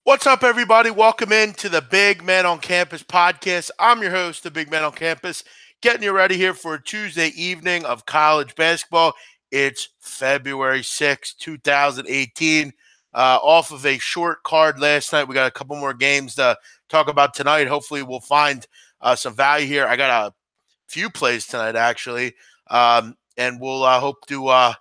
What's up, everybody? Welcome into the Big Man on Campus podcast. I'm your host, the Big Man on Campus, getting you ready here for a Tuesday evening of college basketball. It's February 6th, 2018. Off of a short card last night, we got a couple more games to talk about tonight. Hopefully, we'll find some value here. I got a few plays tonight, actually, and we'll hope to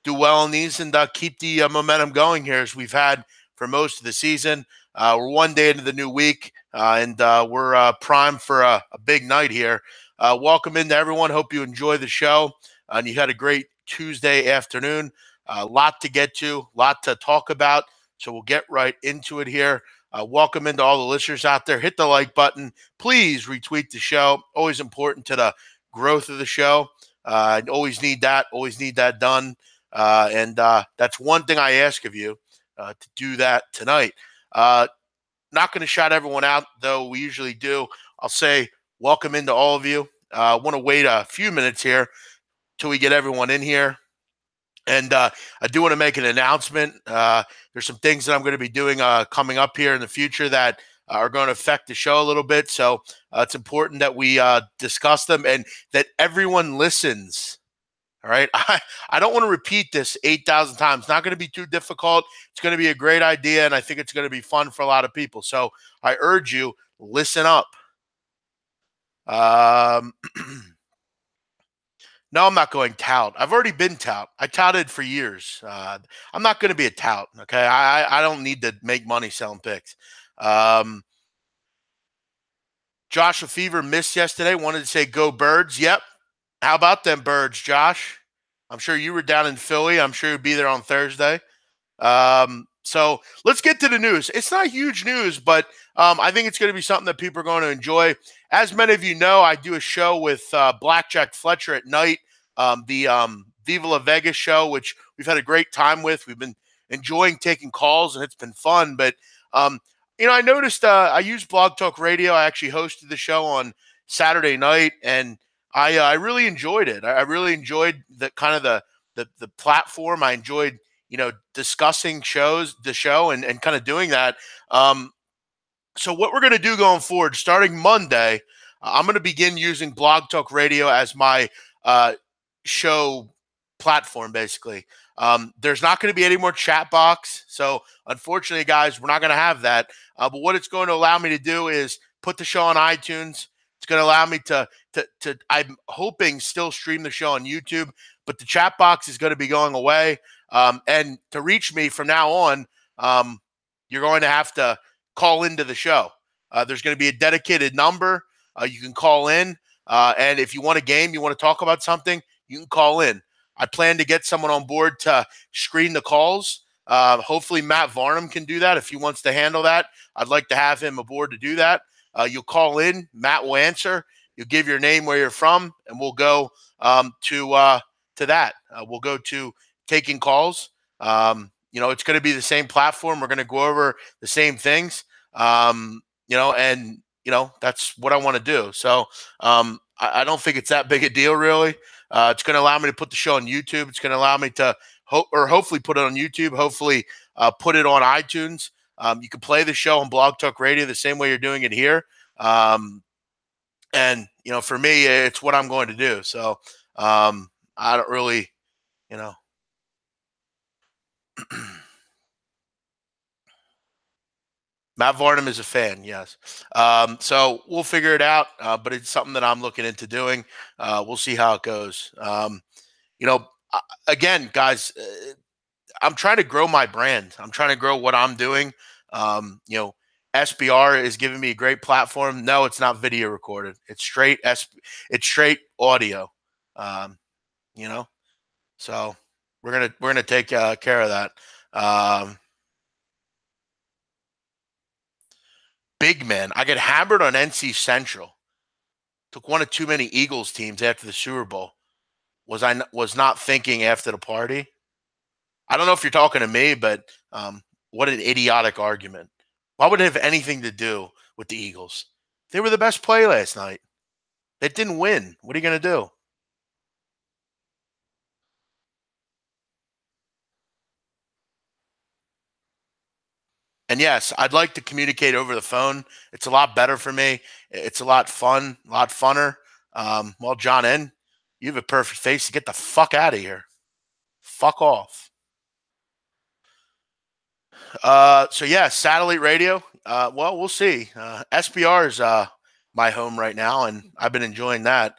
do well in these and keep the momentum going here as we've had for most of the season. We're one day into the new week, and we're primed for a big night here. Welcome into everyone. Hope you enjoy the show, and you had a great Tuesday afternoon. A lot to get to, a lot to talk about, so we'll get right into it here. Welcome into all the listeners out there. Hit the like button. Please retweet the show. Always important to the growth of the show. Always need that done. And that's one thing I ask of you to do that tonight. Not going to shout everyone out, though we usually do. I'll say welcome into all of you. I want to wait a few minutes here till we get everyone in here. And I do want to make an announcement. There's some things that I'm going to be doing coming up here in the future that are going to affect the show a little bit. So it's important that we discuss them and that everyone listens. All right. I don't want to repeat this 8,000 times. It's not going to be too difficult. It's going to be a great idea, and I think it's going to be fun for a lot of people. So I urge you, listen up. No, I'm not going tout. I've already been tout. I touted for years. I'm not going to be a tout. Okay. I don't need to make money selling picks. Josh Fever missed yesterday. Wanted to say go Birds. Yep. How about them Birds, Josh? I'm sure you were down in Philly. I'm sure you'll be there on Thursday. So let's get to the news. It's not huge news, but I think it's going to be something that people are going to enjoy. As many of you know, I do a show with Blackjack Fletcher at night, the Viva La Vegas show, which we've had a great time with. We've been enjoying taking calls, and it's been fun. But, I noticed I use Blog Talk Radio. I actually hosted the show on Saturday night, and I really enjoyed it. I really enjoyed the kind of the platform. I enjoyed discussing the show and kind of doing that. So what we're going to do going forward, starting Monday, I'm going to begin using Blog Talk Radio as my show platform, basically. There's not going to be any more chat box. So unfortunately, guys, we're not going to have that. But what it's going to allow me to do is put the show on iTunes. It's going to allow me to I'm hoping still stream the show on YouTube, but the chat box is going to be going away. And to reach me from now on, you're going to have to call into the show. There's going to be a dedicated number. You can call in. And if you want a game, you want to talk about something, you can call in. I plan to get someone on board to screen the calls. Hopefully Matt Varnum can do that if he wants to handle that. I'd like to have him aboard to do that. You'll call in. Matt will answer. You'll give your name, where you're from, and we'll go to that. We'll go to taking calls. It's going to be the same platform. We're going to go over the same things. And that's what I want to do. So I don't think it's that big a deal, really. It's going to allow me to put the show on YouTube. It's going to allow me to hopefully put it on YouTube. Hopefully put it on iTunes. You can play the show on Blog Talk Radio the same way you're doing it here. And for me, it's what I'm going to do. So I don't really, Matt Varnum is a fan, yes. So we'll figure it out, but it's something that I'm looking into doing. We'll see how it goes. Again, guys, I'm trying to grow my brand. I'm trying to grow what I'm doing. SBR is giving me a great platform. No, it's not video recorded. It's straight audio. So we're gonna take care of that. Big man, I get hammered on NC Central. Took one of too many Eagles teams after the Super Bowl. Was not thinking after the party. I don't know if you're talking to me, but what an idiotic argument. Why would it have anything to do with the Eagles? They were the best play last night. They didn't win. What are you going to do? And yes, I'd like to communicate over the phone. It's a lot better for me. It's a lot fun, a lot funner. Well, John N., you have a perfect face to get the fuck out of here. Fuck off. So yeah, satellite radio. Well, we'll see. SBR is my home right now, and I've been enjoying that.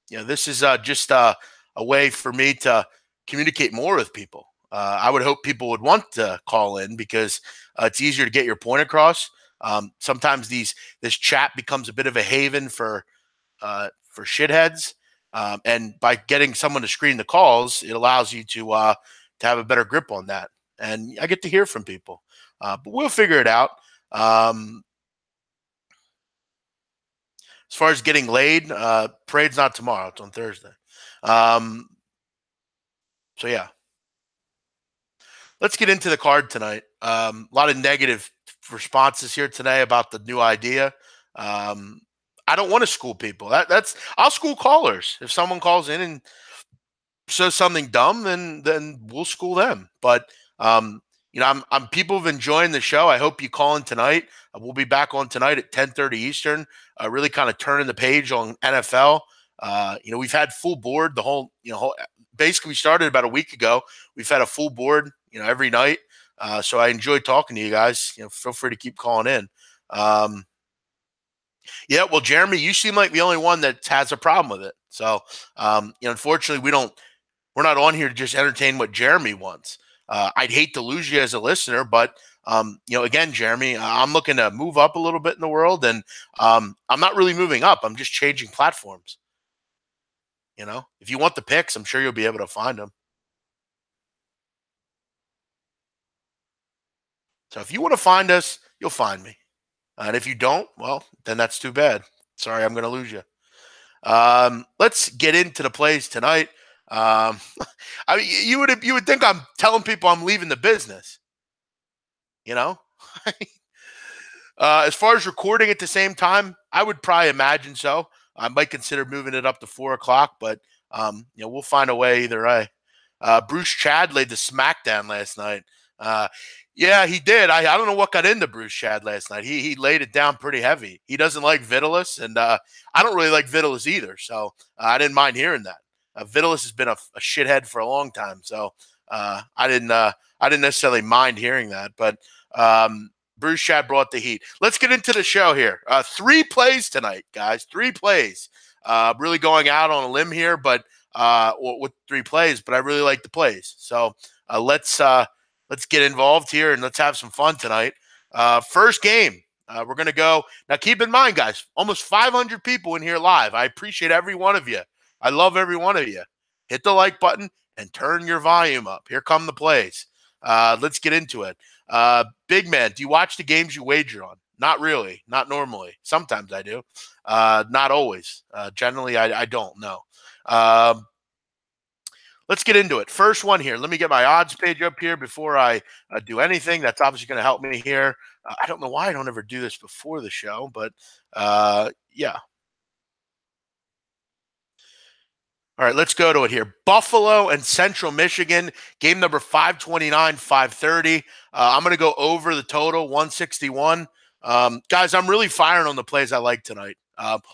This is just a way for me to communicate more with people. I would hope people would want to call in because it's easier to get your point across. Sometimes this chat becomes a bit of a haven for shitheads, and by getting someone to screen the calls, it allows you to have a better grip on that. And I get to hear from people, but we'll figure it out. As far as getting laid, parade's not tomorrow; it's on Thursday. So yeah, let's get into the card tonight. A lot of negative responses here today about the new idea. I don't want to school people. I'll school callers. If someone calls in and says something dumb, then we'll school them. But I'm people have enjoying the show. I hope you call in tonight. We'll be back on tonight at 10:30 Eastern. Really kind of turning the page on NFL. We've had full board the whole. Basically we started about a week ago. We've had a full board. Every night. So I enjoy talking to you guys. Feel free to keep calling in. Yeah, well, Jeremy, you seem like the only one that has a problem with it. So, unfortunately, we're not on here to just entertain what Jeremy wants. I'd hate to lose you as a listener, but again, Jeremy, I'm looking to move up a little bit in the world, and I'm not really moving up. I'm just changing platforms. If you want the picks, I'm sure you'll be able to find them. So if you want to find us, you'll find me. And if you don't, well, then that's too bad. Sorry, I'm going to lose you. Let's get into the plays tonight. You would think I'm telling people I'm leaving the business. As far as recording at the same time, I would probably imagine so. I might consider moving it up to 4:00, but we'll find a way either way. Bruce Chad laid the smackdown last night. Yeah, he did. I don't know what got into Bruce Chad last night. He laid it down pretty heavy. He doesn't like Vitalis, and I don't really like Vitalis either. So I didn't mind hearing that. Vitalis has been a shithead for a long time, so I didn't necessarily mind hearing that. But Bruce Chad brought the heat. Let's get into the show here. 3 plays tonight, guys. 3 plays. Really going out on a limb here, but with 3 plays. But I really like the plays. So let's get involved here and let's have some fun tonight. First game, we're going to go. Now, keep in mind, guys, almost 500 people in here live. I appreciate every one of you. I love every one of you. Hit the like button and turn your volume up. Here come the plays. Let's get into it. Big man, do you watch the games you wager on? Not really. Not normally. Sometimes I do. Not always. Generally, I don't know. Let's get into it. First one here. Let me get my odds page up here before I do anything. That's obviously going to help me here. I don't know why I don't ever do this before the show, but yeah. All right, let's go to it here. Buffalo and Central Michigan, game number 529, 530. I'm going to go over the total, 161. Guys, I'm really firing on the plays I like tonight.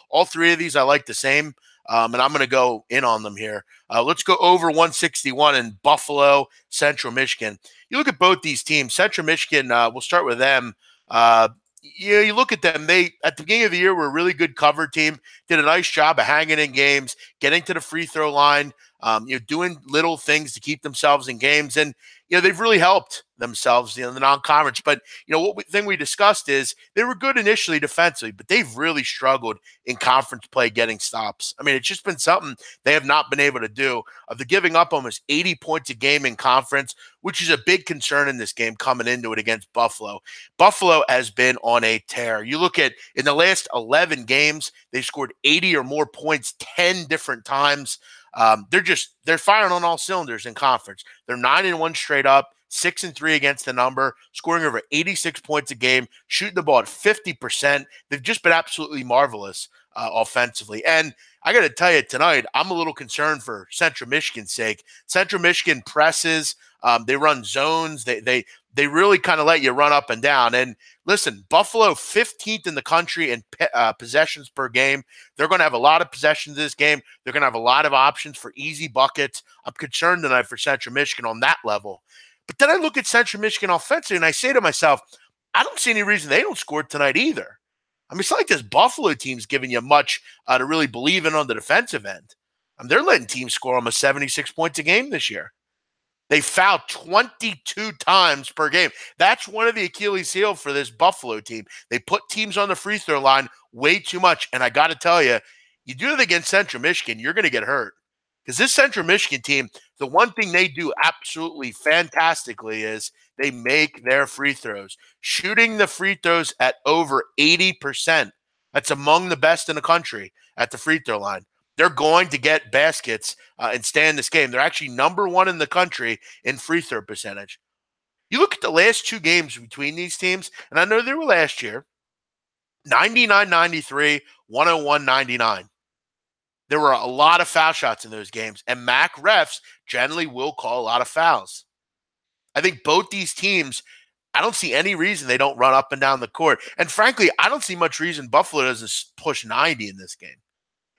All 3 of these I like the same. And I'm going to go in on them here. Let's go over 161 in Buffalo, Central Michigan. You look at both these teams. Central Michigan, we'll start with them. You look at them. They, at the beginning of the year, were a really good cover team. Did a nice job of hanging in games, getting to the free throw line, doing little things to keep themselves in games. And, they've really helped themselves in the non-conference. But, thing we discussed is they were good initially defensively, but they've really struggled in conference play getting stops. I mean, it's just been something they have not been able to do. They're giving up almost 80 points a game in conference, which is a big concern in this game coming into it against Buffalo. Buffalo has been on a tear. You look at in the last 11 games, they've scored 80 or more points 10 different times. They're firing on all cylinders in conference. They're 9-1 straight up, 6-3 against the number, scoring over 86 points a game, shooting the ball at 50%. They've just been absolutely marvelous offensively. And I got to tell you tonight, I'm a little concerned for Central Michigan's sake. Central Michigan presses. They run zones. They they really kind of let you run up and down. And listen, Buffalo 15th in the country in possessions per game. They're going to have a lot of possessions this game. They're going to have a lot of options for easy buckets. I'm concerned tonight for Central Michigan on that level. But then I look at Central Michigan offensively and I say to myself, I don't see any reason they don't score tonight either. I mean, it's not like this Buffalo team's giving you much to really believe in on the defensive end. They're letting teams score almost 76 points a game this year. They foul 22 times per game. That's one of the Achilles heel for this Buffalo team. They put teams on the free throw line way too much. And I got to tell you, you do it against Central Michigan, you're going to get hurt. Because this Central Michigan team, the one thing they do absolutely fantastically is they make their free throws. Shooting the free throws at over 80%. That's among the best in the country at the free throw line. They're going to get baskets and stay in this game. They're actually number one in the country in free throw percentage. You look at the last two games between these teams, and I know they were last year, 99-93, 101-99. There were a lot of foul shots in those games, and MAC refs generally will call a lot of fouls. I think both these teams, I don't see any reason they don't run up and down the court. And frankly, I don't see much reason Buffalo doesn't push 90 in this game.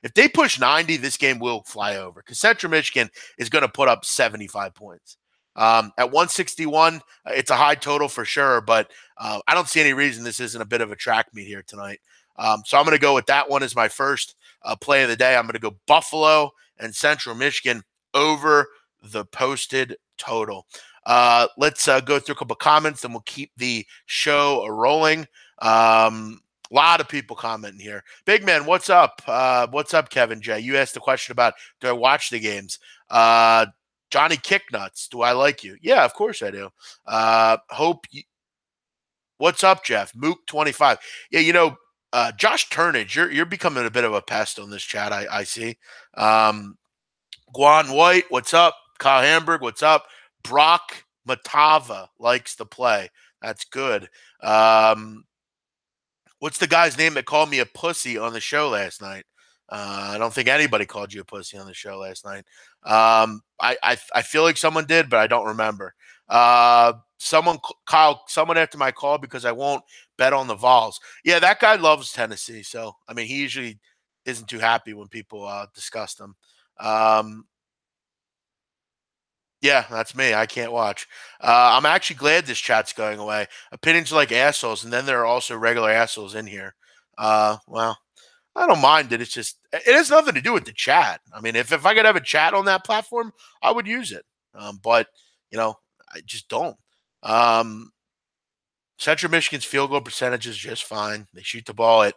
If they push 90, this game will fly over because Central Michigan is going to put up 75 points. At 161, it's a high total for sure, but I don't see any reason this isn't a bit of a track meet here tonight. So I'm going to go with that one as my first play of the day. I'm going to go Buffalo and Central Michigan over the posted total. Let's go through a couple of comments, and we'll keep the show rolling. A lot of people commenting here. Big man, what's up? What's up, Kevin J? You asked the question about, do I watch the games? Johnny Kicknuts, do I like you? Yeah, of course I do. What's up, Jeff? Mook25. Yeah, Josh Turnage, you're becoming a bit of a pest on this chat, I see. Guan White, what's up? Kyle Hamburg, what's up? Brock Matava likes the play. That's good. What's the guy's name that called me a pussy on the show last night? I don't think anybody called you a pussy on the show last night. I feel like someone did, but I don't remember. Someone after my call because I won't bet on the Vols. Yeah, that guy loves Tennessee. So, I mean, he usually isn't too happy when people discuss them. Yeah, that's me. I can't watch. I'm actually glad this chat's going away. Opinions are like assholes, and then there are also regular assholes in here. Well, I don't mind it. It's just, it has nothing to do with the chat. I mean, if I could have a chat on that platform, I would use it. But, I just don't. Central Michigan's field goal percentage is just fine. They shoot the ball at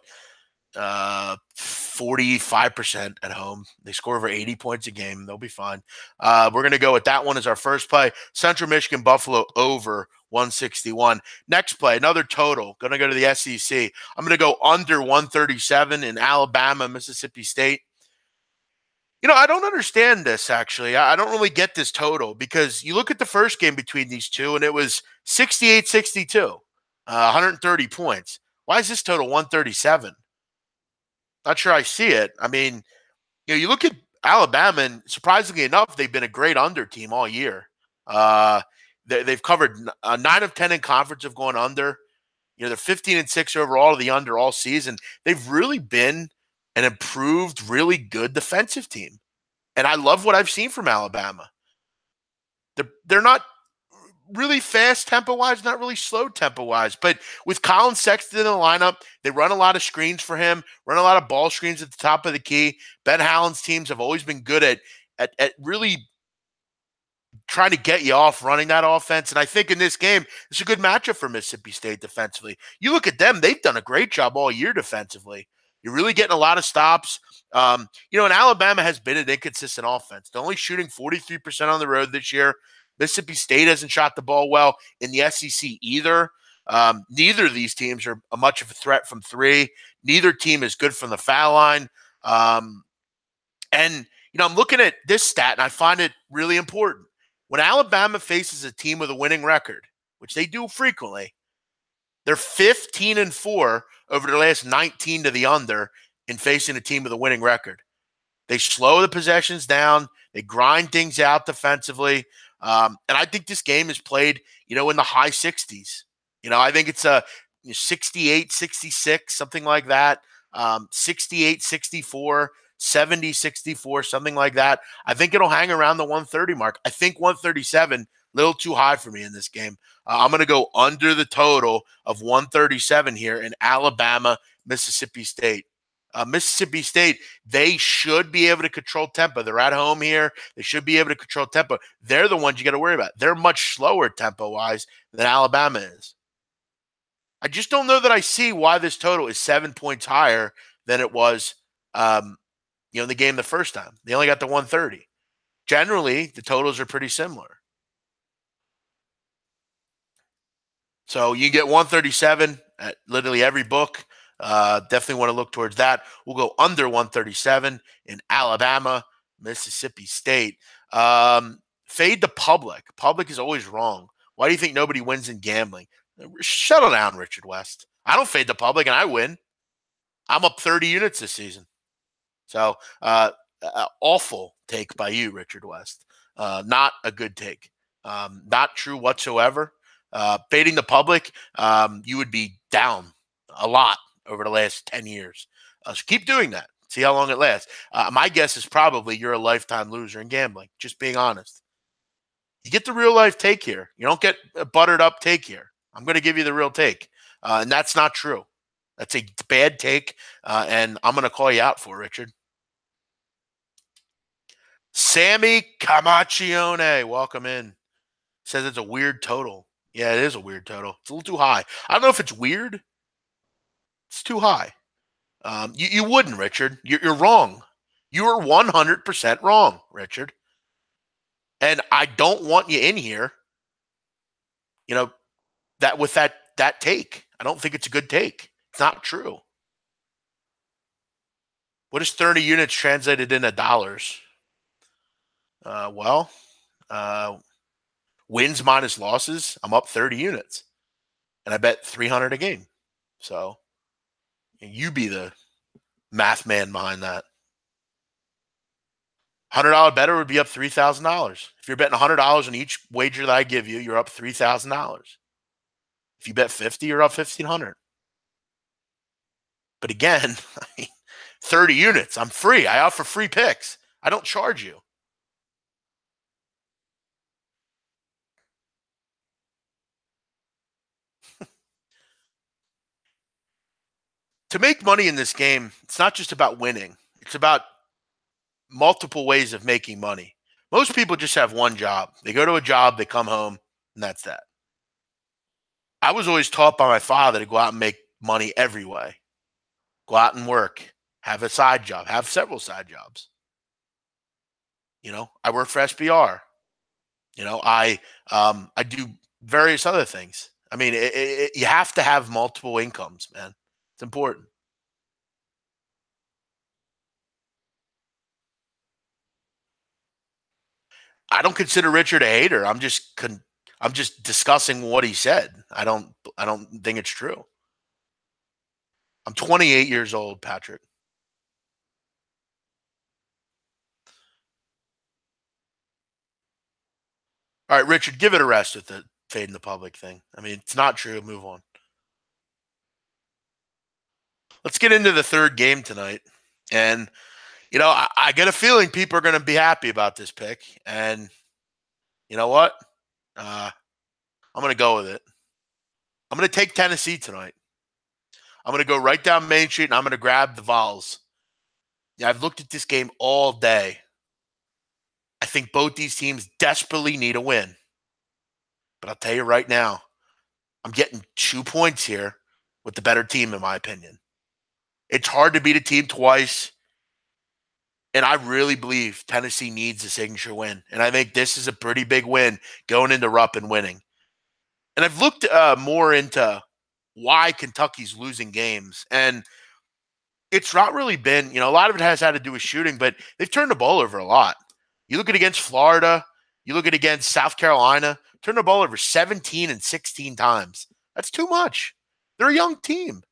45% at home. They score over 80 points a game. They'll be fine. We're going to go with that one as our first play. Central Michigan Buffalo over 161. Next play, another total. Going to go to the SEC. I'm going to go under 137 in Alabama, Mississippi State. I don't understand this, actually. I don't really get this total because you look at the first game between these two, and it was 68-62, 130 points. Why is this total 137? Not sure I see it. I mean, you look at Alabama, and surprisingly enough, they've been a great under team all year. They've covered 9 of 10 in conference have gone under. They're 15-6 overall to the under all season. They've really been an improved, really good defensive team. And I love what I've seen from Alabama. They're not really fast tempo-wise, not really slow tempo-wise. But with Colin Sexton in the lineup, they run a lot of screens for him, run a lot of ball screens at the top of the key. Ben Hallen's teams have always been good at really trying to get you off running that offense. And I think in this game, it's a good matchup for Mississippi State defensively. You look at them, they've done a great job all year defensively. You're really getting a lot of stops. And Alabama has been an inconsistent offense. They're only shooting 43% on the road this year. Mississippi State hasn't shot the ball well in the SEC either. Neither of these teams are much of a threat from three. Neither team is good from the foul line. I'm looking at this stat, and I find it really important. When Alabama faces a team with a winning record, which they do frequently, they're 15-4 over their last 19 to the under in facing a team with a winning record. They slow the possessions down. They grind things out defensively. And I think this game is played, in the high 60s. I think it's a 68, 66, something like that. 68, 64, 70, 64, something like that. I think it'll hang around the 130 mark. I think 137, a little too high for me in this game. I'm going to go under the total of 137 here in Alabama, Mississippi State. Mississippi State, they should be able to control tempo. They're at home here. They should be able to control tempo. They're the ones you got to worry about. They're much slower tempo-wise than Alabama is. I just don't know that I see why this total is 7 points higher than it was, in the game the first time. They only got the 130. Generally, the totals are pretty similar. So you get 137 at literally every book. Definitely want to look towards that. We'll go under 137 in Alabama, Mississippi State. Fade the public. Public is always wrong. Why do you think nobody wins in gambling? Shuttle down, Richard West. I don't fade the public, and I win. I'm up 30 units this season. So, awful take by you, Richard West. Not a good take. Not true whatsoever. Fading the public, you would be down a lot over the last 10 years. So keep doing that. See how long it lasts. My guess is probably you're a lifetime loser in gambling, just being honest. You get the real life take here. You don't get a buttered up take here. I'm going to give you the real take. And that's not true. That's a bad take. And I'm going to call you out for it, Richard. Sammy Camachione, welcome in. Says it's a weird total. Yeah, it is a weird total. It's a little too high. I don't know if it's weird. It's too high. You wouldn't, Richard. You're wrong. You are 100% wrong, Richard. And I don't want you in here, that with that take. I don't think it's a good take. It's not true. What is 30 units translated into dollars? Wins minus losses, I'm up 30 units. And I bet 300 a game. So you be the math man behind that. $100 better would be up $3,000. If you're betting $100 on each wager that I give you, you're up $3,000. If you bet 50, you're up 1,500. But again, 30 units. I'm free. I offer free picks. I don't charge you. To make money in this game, it's not just about winning. It's about multiple ways of making money. Most people just have one job. They go to a job, they come home, and that's that. I was always taught by my father to go out and make money every way. Go out and work, have a side job, have several side jobs. I work for SBR. I do various other things. I mean, you have to have multiple incomes, man. It's important. I don't consider Richard a hater. I'm just discussing what he said. I don't think it's true. I'm 28 years old, Patrick. All right, Richard, give it a rest with the fade in the public thing. I mean, it's not true. Move on. Let's get into the third game tonight. And, I get a feeling people are going to be happy about this pick. And you know what? I'm going to go with it. I'm going to take Tennessee tonight. I'm going to go right down Main Street, and I'm going to grab the Vols. Yeah, I've looked at this game all day. I think both these teams desperately need a win. But I'll tell you right now, I'm getting 2 points here with the better team, in my opinion. It's hard to beat a team twice. And I really believe Tennessee needs a signature win. And I think this is a pretty big win going into Rupp and winning. And I've looked more into why Kentucky's losing games. And it's not really been, a lot of it has had to do with shooting, but they've turned the ball over a lot. You look at against Florida, you look at against South Carolina, turned the ball over 17 and 16 times. That's too much. They're a young team.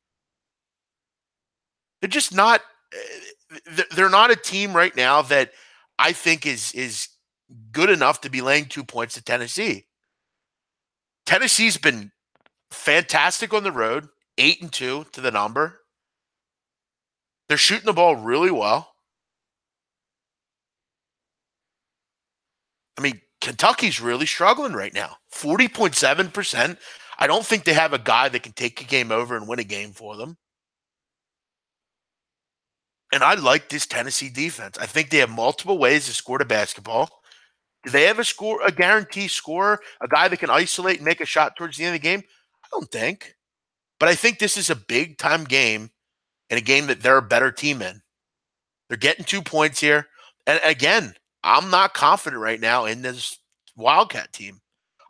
They're just not – they're not a team right now that I think is good enough to be laying 2 points to Tennessee. Tennessee's been fantastic on the road, 8-2 to the number. They're shooting the ball really well. I mean, Kentucky's really struggling right now. 40.7%. I don't think they have a guy that can take a game over and win a game for them. And I like this Tennessee defense. I think they have multiple ways to score the basketball. Do they have a guarantee scorer, a guy that can isolate and make a shot towards the end of the game? I don't think. But I think this is a big time game and a game that they're a better team in. They're getting 2 points here. And again, I'm not confident right now in this Wildcat team.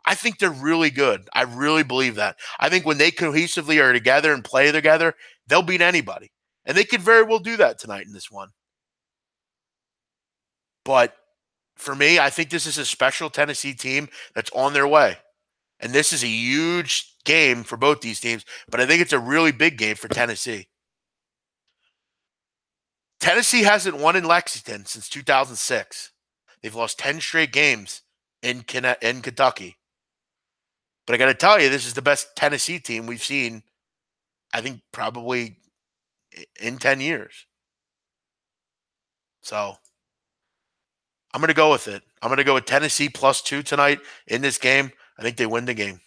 I think they're really good. I really believe that. I think when they cohesively are together and play together, they'll beat anybody. And they could very well do that tonight in this one. But for me, I think this is a special Tennessee team that's on their way. And this is a huge game for both these teams, but I think it's a really big game for Tennessee. Tennessee hasn't won in Lexington since 2006. They've lost 10 straight games in Kentucky. But I got to tell you, this is the best Tennessee team we've seen, I think, probably in 10 years. So I'm going to go with it. I'm going to go with Tennessee +2 tonight in this game. I think they win the game.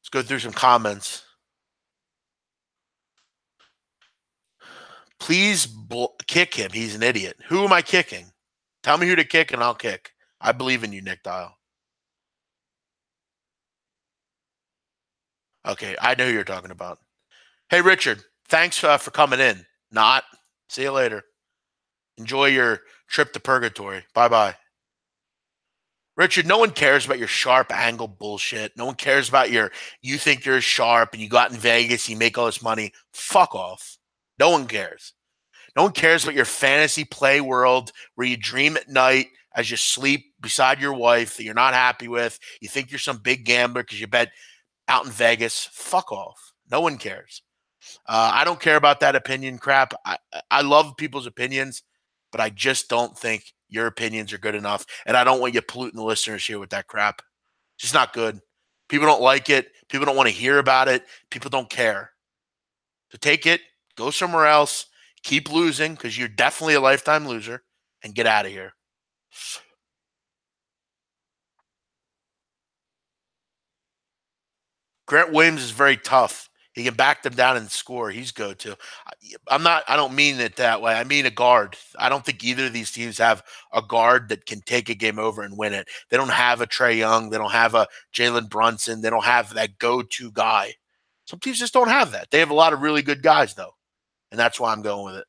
Let's go through some comments. Please kick him. He's an idiot. Who am I kicking? Tell me who to kick and I'll kick. I believe in you, Nick Dial. Okay, I know who you're talking about. Hey, Richard, thanks for coming in. Not. See you later. Enjoy your trip to purgatory. Bye-bye. Richard, no one cares about your sharp angle bullshit. No one cares about you think you're sharp and you got in Vegas, you make all this money. Fuck off. No one cares. No one cares about your fantasy play world where you dream at night as you sleep beside your wife that you're not happy with. You think you're some big gambler because you bet out in Vegas. Fuck off. No one cares. I don't care about that opinion crap. I love people's opinions, but I just don't think your opinions are good enough. And I don't want you polluting the listeners here with that crap. It's just not good. People don't like it. People don't want to hear about it. People don't care. So take it, go somewhere else, keep losing because you're definitely a lifetime loser, and get out of here. Grant Williams is very tough. He can back them down and score. He's go-to. I don't mean it that way. I mean a guard. I don't think either of these teams have a guard that can take a game over and win it. They don't have a Trae Young. They don't have a Jalen Brunson. They don't have that go-to guy. Some teams just don't have that. They have a lot of really good guys, though, and that's why I'm going with it.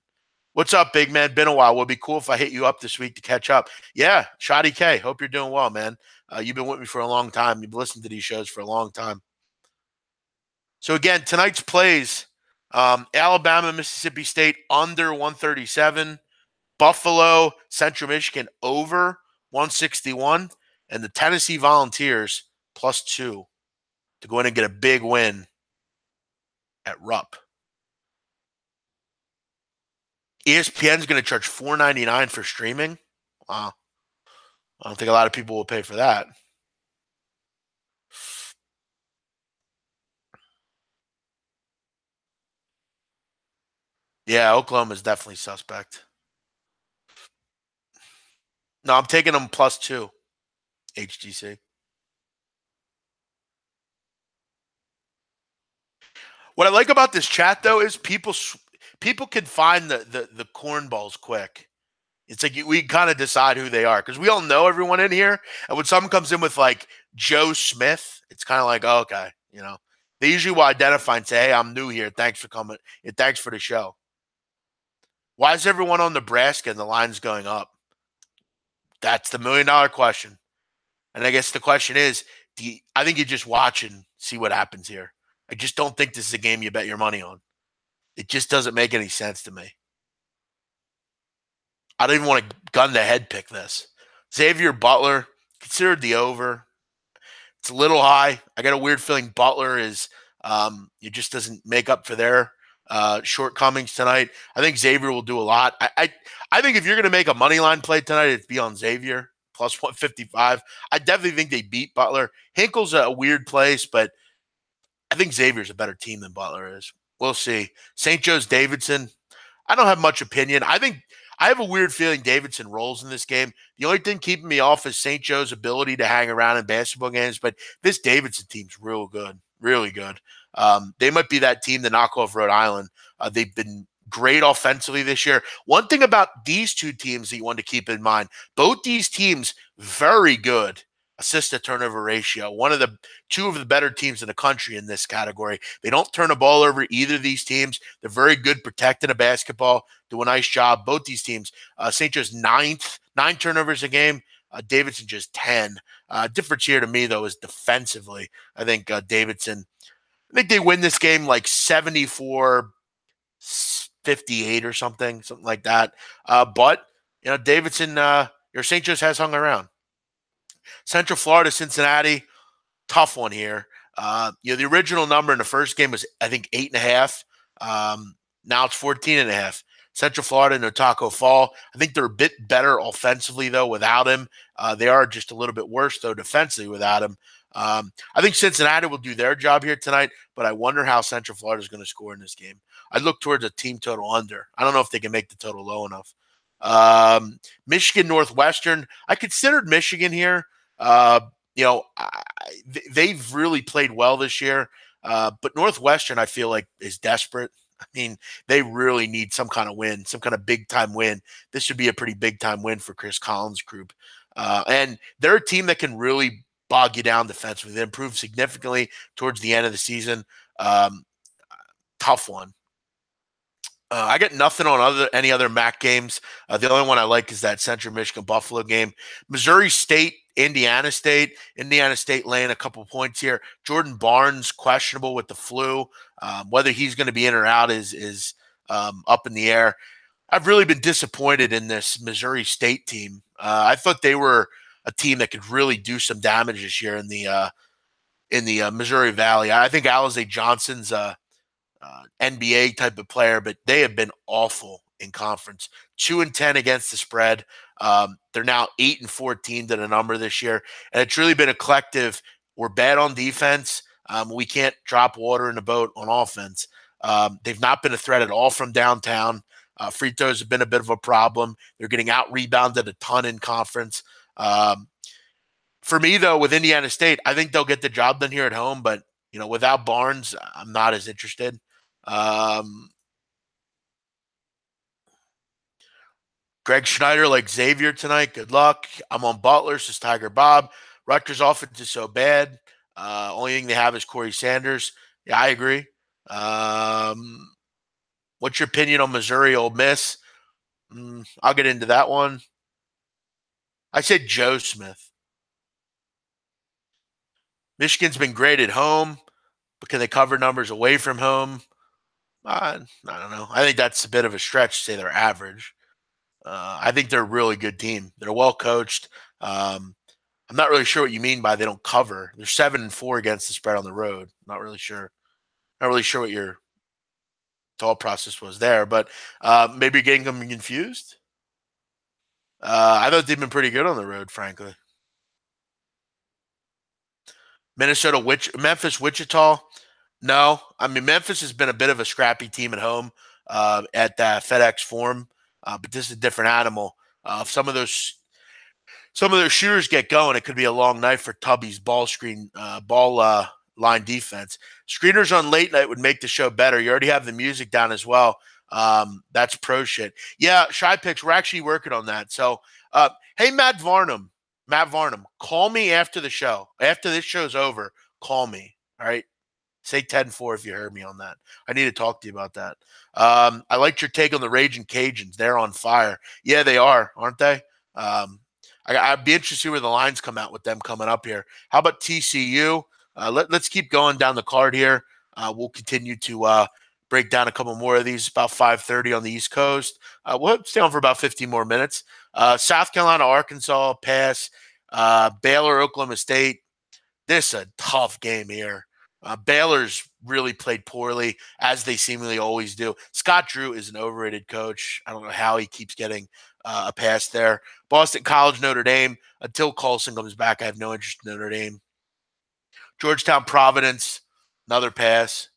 What's up, big man? Been a while. Would be cool if I hit you up this week to catch up. Yeah, Shoddy K. Hope you're doing well, man. You've been with me for a long time. You've listened to these shows for a long time. So again, tonight's plays: Alabama, Mississippi State under 137, Buffalo, Central Michigan over 161, and the Tennessee Volunteers +2 to go in and get a big win at Rupp. ESPN's going to charge $4.99 for streaming. Wow. I don't think a lot of people will pay for that. Yeah, Oklahoma is definitely suspect. No, I'm taking them +2, HGC. What I like about this chat, though, is people can find the cornballs quick. It's like we kind of decide who they are because we all know everyone in here. And when someone comes in with like Joe Smith, it's kind of like, oh, okay, they usually will identify and say, hey, I'm new here. Thanks for coming. And thanks for the show. Why is everyone on Nebraska and the line's going up? That's the $1 million question. And I guess the question is, I think you just watch and see what happens here. I just don't think this is a game you bet your money on. It just doesn't make any sense to me. I don't even want to gun to head pick this. Xavier Butler, considered the over. It's a little high. I got a weird feeling Butler is it just doesn't make up for their shortcomings tonight. I think Xavier will do a lot. I think if you're going to make a money line play tonight, it'd be on Xavier plus 155. I definitely think they beat Butler. Hinkle's a weird place, but I think Xavier's a better team than Butler is. We'll see. St. Joe's Davidson. I don't have much opinion. I have a weird feeling Davidson rolls in this game. The only thing keeping me off is St. Joe's ability to hang around in basketball games, but this Davidson team's real good, really good. They might be that team to knock off Rhode Island. They've been great offensively this year. One thing about these two teams that you want to keep in mind, both these teams, very good assist to turnover ratio. Two of the better teams in the country in this category. They don't turn a ball over either of these teams. They're very good protecting a basketball, do a nice job. Both these teams, St. Joe's nine turnovers a game. Davidson just 10. Difference here to me, though, is defensively. I think Davidson, I think they win this game like 74-58 or something like that. But, Davidson, your St. Joe's has hung around. Central Florida, Cincinnati, tough one here. The original number in the first game was, I think, 8.5. Now it's 14.5. Central Florida and Otaco Fall. I think they're a bit better offensively, though, without him. They are just a little bit worse, though, defensively without him. I think Cincinnati will do their job here tonight, but I wonder how Central Florida is going to score in this game. I look towards a team total under. I don't know if they can make the total low enough. Michigan Northwestern. I considered Michigan here. They've really played well this year, but Northwestern, I feel like, is desperate. I mean, they really need some kind of win, some kind of big-time win. This should be a pretty big-time win for Chris Collins' group. And they're a team that can really bog you down defensively. They improved significantly towards the end of the season. Tough one. I got nothing on any other MAC games. The only one I like is that Central Michigan Buffalo game. Missouri State, Indiana State. Indiana State laying a couple points here. Jordan Barnes questionable with the flu. Whether he's going to be in or out is up in the air. I've really been disappointed in this Missouri State team. I thought they were a team that could really do some damage this year in the Missouri Valley. I think Alize Johnson's NBA type of player, but they have been awful in conference. 2-10 against the spread. They're now 8-14 to the number this year, and it's really been a collective. We're bad on defense. We can't drop water in the boat on offense. They've not been a threat at all from downtown. Free throws have been a bit of a problem. They're getting out rebounded a ton in conference. For me, though, with Indiana State, I think they'll get the job done here at home, but without Barnes, I'm not as interested. Greg Schneider like Xavier tonight. Good luck. I'm on Butler, says Tiger Bob. Rutgers offense is so bad. Only thing they have is Corey Sanders. Yeah, I agree. What's your opinion on Missouri Ole Miss? I'll get into that one. I said Joe Smith. Michigan's been great at home, but can they cover numbers away from home? I don't know. I think that's a bit of a stretch to say they're average. I think they're a really good team. They're well coached. I'm not really sure what you mean by they don't cover. They're 7-4 against the spread on the road. Not really sure. Not really sure what your thought process was there, but maybe you're getting them confused. I thought they've been pretty good on the road, frankly. Memphis, Wichita. No, I mean, Memphis has been a bit of a scrappy team at home at FedEx Forum, but this is a different animal. If some of those shooters get going, it could be a long night for Tubby's ball line defense. Screeners on late night would make the show better. You already have the music down as well. That's pro shit. Yeah, Shy Picks, we're actually working on that. So, hey, Matt Varnum, call me after the show. After this show's over, call me. All right. Say 10-4 if you heard me on that. I need to talk to you about that. I liked your take on the Raging Cajuns. They're on fire. Yeah, they are, aren't they? I'd be interested to see where the lines come out with them coming up here. How about TCU? Let's keep going down the card here. We'll continue to break down a couple more of these. About 5:30 on the East Coast. We'll stay on for about 15 more minutes. South Carolina, Arkansas, pass. Baylor, Oklahoma State. This is a tough game here. Baylor's really played poorly, as they seemingly always do. Scott Drew is an overrated coach. I don't know how he keeps getting a pass there. Boston College, Notre Dame. Until Colson comes back, I have no interest in Notre Dame. Georgetown, Providence, another pass.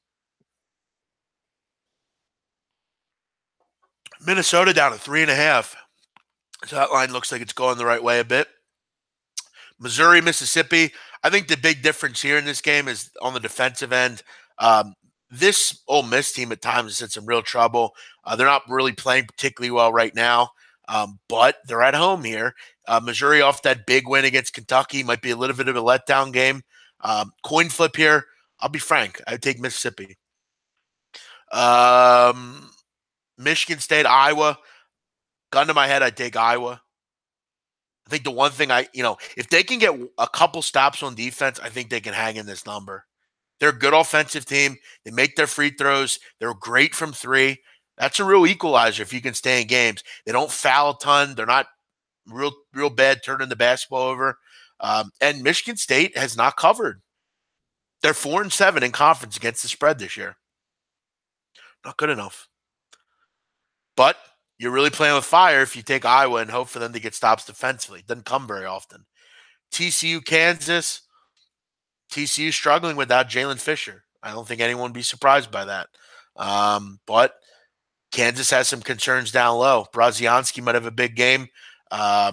Minnesota down to 3.5. So that line looks like it's going the right way a bit. Missouri, Mississippi. I think the big difference here in this game is on the defensive end. This Ole Miss team at times is in some real trouble. They're not really playing particularly well right now, but they're at home here. Missouri off that big win against Kentucky might be a little bit of a letdown game. Coin flip here. I'll be frank. I'd take Mississippi. Michigan State, Iowa. Gun to my head, I'd take Iowa. I think the one thing if they can get a couple stops on defense, I think they can hang in this number. They're a good offensive team. They make their free throws. They're great from three. That's a real equalizer if you can stay in games. They don't foul a ton. They're not real bad turning the basketball over. And Michigan State has not covered. They're 4-7 in conference against the spread this year. Not good enough. But you're really playing with fire if you take Iowa and hope for them to get stops defensively. It doesn't come very often. TCU, Kansas. TCU struggling without Jalen Fisher. I don't think anyone would be surprised by that. But Kansas has some concerns down low. Braziansky might have a big game. I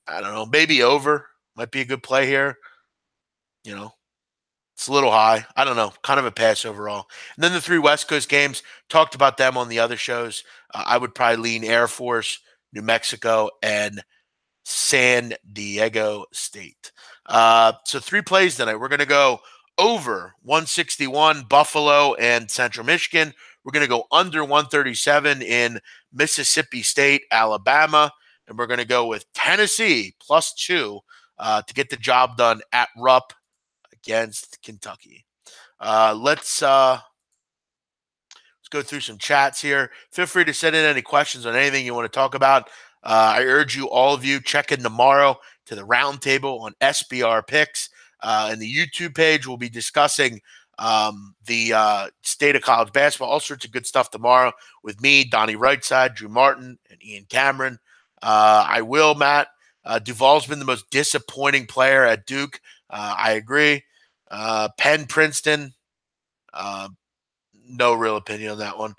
don't know. Maybe over. Might be a good play here. It's a little high. I don't know. Kind of a pass overall. And then the 3 West Coast games, talked about them on the other shows. I would probably lean Air Force, New Mexico, and San Diego State. So 3 plays tonight. We're going to go over 161, Buffalo and Central Michigan. We're going to go under 137 in Mississippi State, Alabama. And we're going to go with Tennessee +2 to get the job done at Rupp against Kentucky. Let's go through some chats here. Feel free to send in any questions on anything you want to talk about. I urge you, all of you, check in tomorrow to the roundtable on SBR Picks. And the YouTube page, we'll be discussing the state of college basketball, all sorts of good stuff tomorrow with me, Donnie Rightside, Drew Martin, and Ian Cameron. Matt. Duvall's been the most disappointing player at Duke. I agree. Penn, Princeton, no real opinion on that one.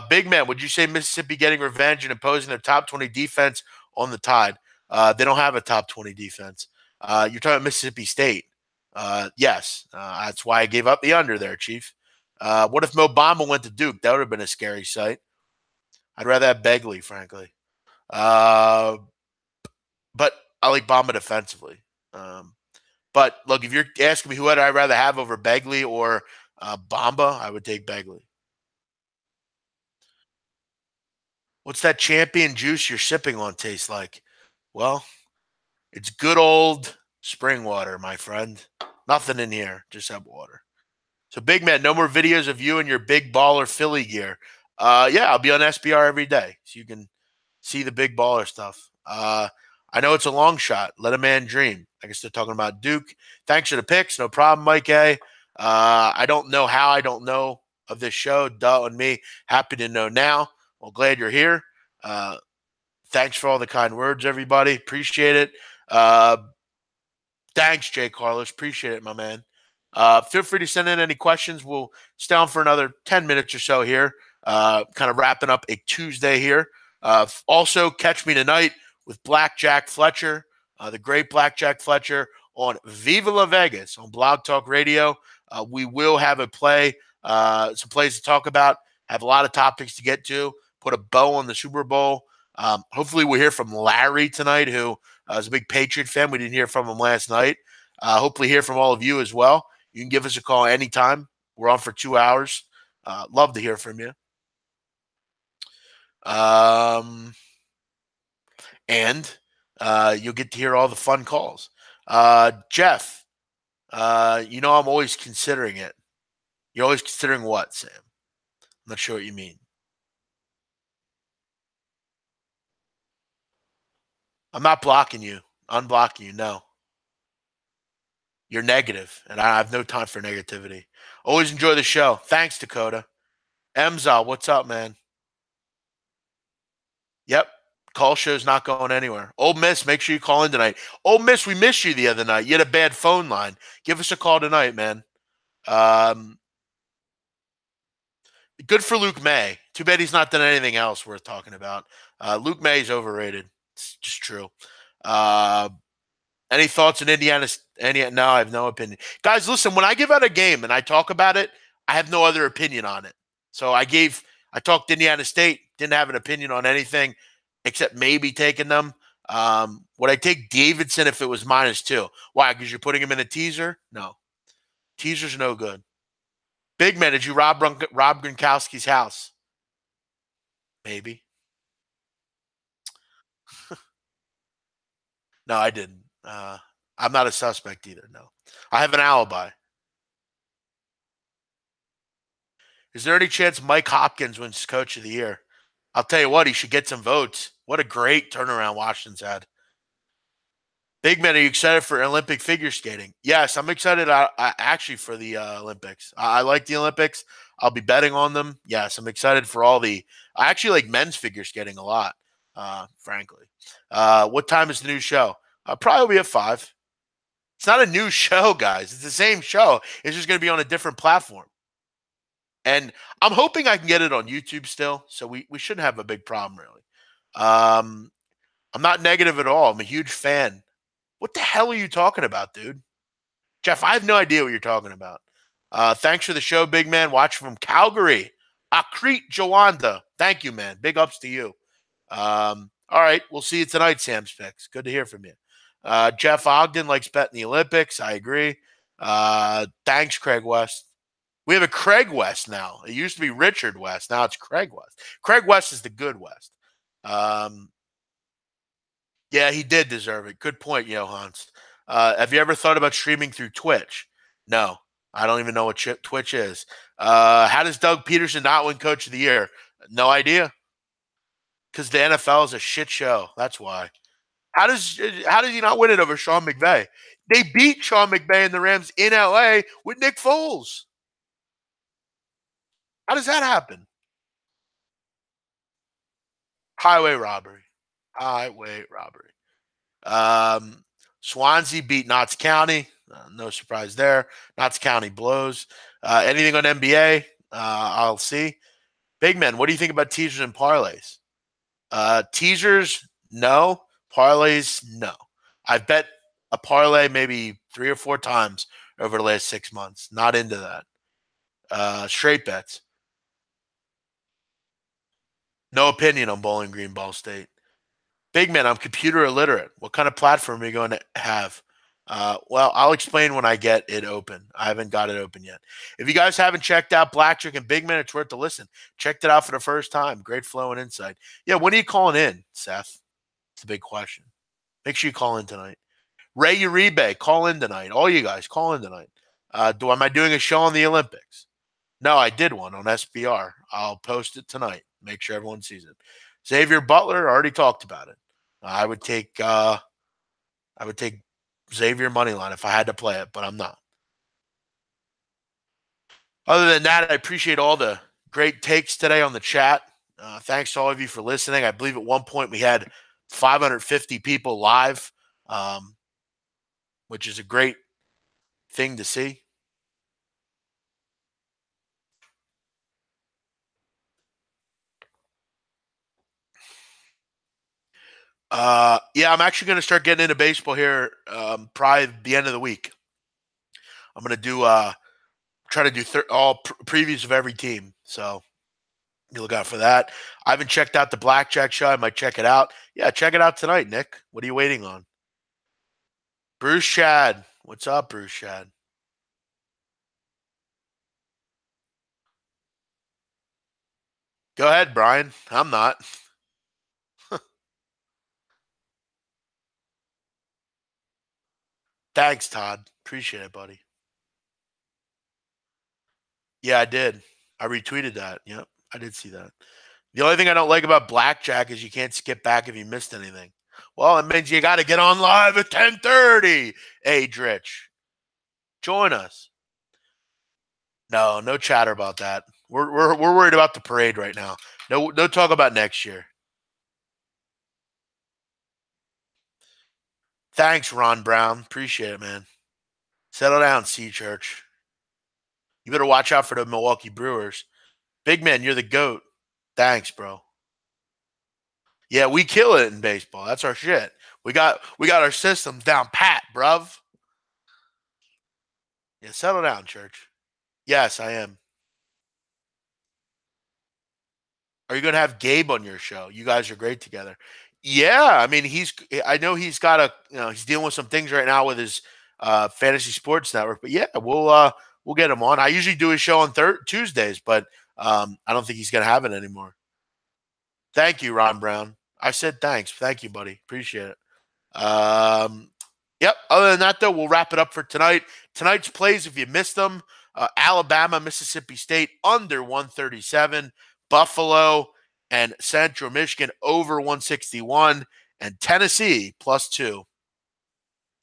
Big man, would you say Mississippi getting revenge and imposing their top 20 defense on the Tide? They don't have a top 20 defense. You're talking about Mississippi State. Yes, that's why I gave up the under there, Chief. What if Mo Bamba went to Duke? That would have been a scary sight. I'd rather have Begley, frankly. But I like Bamba defensively. But look, if you're asking me who would I rather have over Begley or Bamba, I would take Begley. What's that champion juice you're sipping on taste like? Well, it's good old spring water, my friend. Nothing in here, just have water. So, big man, no more videos of you and your big baller Philly gear. Yeah, I'll be on SBR every day, so you can see the big baller stuff. I know it's a long shot. Let a man dream. I guess they're talking about Duke. Thanks for the picks. No problem, Mike A. I don't know how I don't know of this show. Duh on me. Happy to know now. Well, glad you're here. Thanks for all the kind words, everybody. Appreciate it. Thanks, Jay Carlos. Appreciate it, my man. Feel free to send in any questions. We'll stay on for another 10 minutes or so here. Kind of wrapping up a Tuesday here. Also, catch me tonight with Blackjack Fletcher, the great Blackjack Fletcher on Viva La Vegas on Blog Talk Radio. We will have a play, some plays to talk about, have a lot of topics to get to, put a bow on the Super Bowl. Hopefully we'll hear from Larry tonight, who is a big Patriot fan. We didn't hear from him last night. Hopefully hear from all of you as well. You can give us a call anytime. We're on for 2 hours. Love to hear from you. And you'll get to hear all the fun calls. Jeff, I'm always considering it. You're always considering what, Sam? I'm not sure what you mean. I'm not blocking you. Unblocking you, no. You're negative, and I have no time for negativity. Always enjoy the show. Thanks, Dakota. Emza, what's up, man? Yep. Call show's not going anywhere. Old Miss, make sure you call in tonight. Old Miss, we missed you the other night. You had a bad phone line. Give us a call tonight, man. Um, Good for Luke May. Too bad he's not done anything else worth talking about. Luke May is overrated. It's just true. Uh, any thoughts on Indiana? No, I have no opinion. Guys, listen, when I give out a game and I talk about it, I have no other opinion on it. So I talked Indiana State, didn't have an opinion on anything except maybe taking them. Would I take Davidson if it was -2? Why? Because you're putting him in a teaser? No. Teaser's no good. Big man, did you rob Gronkowski's house? Maybe. No, I didn't. I'm not a suspect either. No, I have an alibi. Is there any chance Mike Hopkins wins Coach of the Year? I'll tell you what, he should get some votes. What a great turnaround Washington's had. Big man, are you excited for Olympic figure skating? Yes, I'm excited actually for the Olympics. I like the Olympics. I'll be betting on them. Yes, I'm excited for all the. I actually like men's figure skating a lot, frankly. What time is the new show? Probably at 5. It's not a new show, guys. It's the same show. It's just going to be on a different platform. And I'm hoping I can get it on YouTube still. So we shouldn't have a big problem, really. I'm not negative at all. I'm a huge fan. What the hell are you talking about, dude? Jeff, I have no idea what you're talking about. Thanks for the show, big man. Watch from Calgary. Akrit Jawanda. Thank you, man. Big ups to you. All right. We'll see you tonight, Sam's Picks. Good to hear from you. Jeff Ogden likes betting the Olympics. I agree. Thanks, Craig West. We have a Craig West now. It used to be Richard West. Now it's Craig West. Craig West is the good West. Yeah, he did deserve it. Good point, Johans. Have you ever thought about streaming through Twitch? No, I don't even know what Twitch is. How does Doug Peterson not win Coach of the Year? No idea. Because the NFL is a shit show. That's why. How does he not win it over Sean McVay? They beat Sean McVay and the Rams in LA with Nick Foles. How does that happen? Highway robbery. Highway robbery. Swansea beat Notts County. No surprise there. Notts County blows. Anything on NBA? I'll see. Big man, what do you think about teasers and parlays? Teasers, no. Parlays, no. I've bet a parlay maybe 3 or 4 times over the last 6 months. Not into that. Straight bets. No opinion on Bowling Green, Ball State. Big man, I'm computer illiterate. What kind of platform are you going to have? Well, I'll explain when I get it open. I haven't got it open yet. If you guys haven't checked out Blackjack and Big Man, it's worth to listen. Checked it out for the first time. Great flow and insight. Yeah, when are you calling in, Seth? It's a big question. Make sure you call in tonight. Ray Uribe, call in tonight. All you guys, call in tonight. Am I doing a show on the Olympics? No, I did one on SBR. I'll post it tonight. Make sure everyone sees it. Xavier Butler, already talked about it. I would take Xavier Moneyline if I had to play it, but I'm not. Other than that, I appreciate all the great takes today on the chat. Thanks to all of you for listening. I believe at one point we had 550 people live, which is a great thing to see. Yeah, I'm actually going to start getting into baseball here probably the end of the week. I'm going to try to do all previews of every team. So you look out for that. I haven't checked out the Blackjack show. I might check it out. Yeah, check it out tonight, Nick. What are you waiting on? Bruce Shad. What's up, Bruce Shad? Go ahead, Brian. I'm not. Thanks, Todd. Appreciate it, buddy. Yeah, I did. I retweeted that. Yep, I did see that. The only thing I don't like about Blackjack is you can't skip back if you missed anything. Well, it means you got to get on live at 10:30. Hey, Dritch. Join us. No, no chatter about that. We're worried about the parade right now. No talk about next year. Thanks, Ron Brown. Appreciate it, man. Settle down, Sea Church. You better watch out for the Milwaukee Brewers. Big man, you're the GOAT. Thanks, bro. Yeah, we kill it in baseball. That's our shit. We got our systems down pat, bruv. Yeah, settle down, Church. Yes, I am. Are you going to have Gabe on your show? You guys are great together. Yeah, I mean, I know he's got he's dealing with some things right now with his fantasy sports network, but yeah, we'll get him on. I usually do his show on Tuesdays, but I don't think he's going to have it anymore. Thank you, Ron Brown. I said thanks. Thank you, buddy. Appreciate it. Yep. Other than that, though, we'll wrap it up for tonight. Tonight's plays, if you missed them, Alabama, Mississippi State under 137, Buffalo and Central Michigan over 161, and Tennessee +2.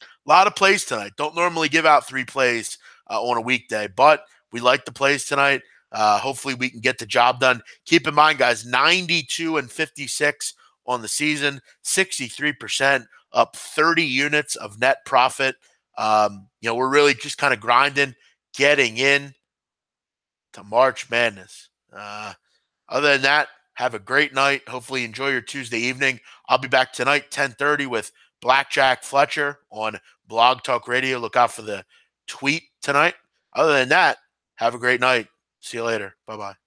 A lot of plays tonight. Don't normally give out 3 plays on a weekday, but we like the plays tonight. Hopefully, we can get the job done. Keep in mind, guys, 92-56 on the season, 63%, up 30 units of net profit. We're really just kind of grinding, getting in to March Madness. Other than that, have a great night. Hopefully, enjoy your Tuesday evening. I'll be back tonight, 10:30, with Blackjack Fletcher on Blog Talk Radio. Look out for the tweet tonight. Other than that, have a great night. See you later. Bye-bye.